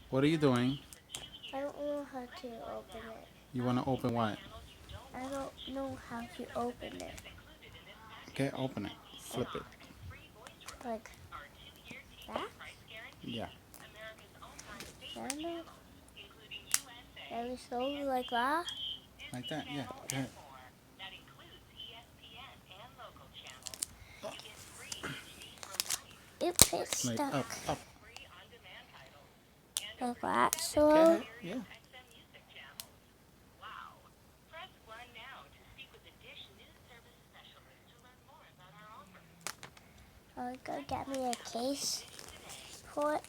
What are you doing? I don't know how to open it. You want to open what? I don't know how to open it. Okay, open it. Like, Flip it. like that? Yeah. I don't know. Very slowly like that. Like that. Yeah. Go ahead. It fits Like stuck up, up. like that. Go So ahead. Yeah. I'll go get me a case for it.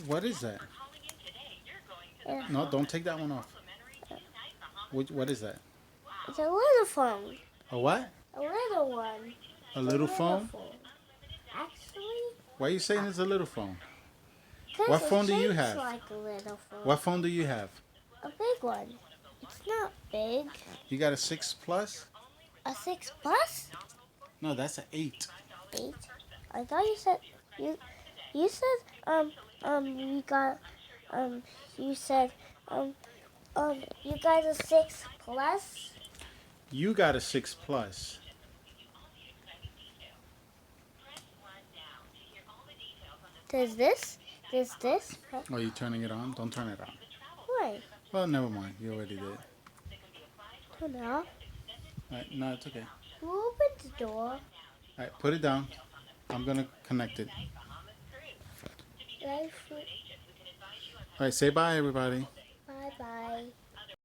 What is that? Yeah. No, don't take that one off. What is that? It's a little phone. A what? A little one. A A little little phone? phone. Actually, Why are you saying it's a little phone? because What it phone do you shapes have? like a little phone. What phone do you have? A big one. It's not big. You got a 6 Plus? A 6 plus? No, that's an 8. 8? I thought you you said you got um you said you got a 6 plus. You got a 6 Plus. Does this Oh, you turning it on? Don't turn it on. why? Well, never mind. You already did. Turn it off. All right, no, it's okay. Who opened the door? All right, put it down. I'm gonna connect it. Life. All right, say bye, everybody. Bye bye.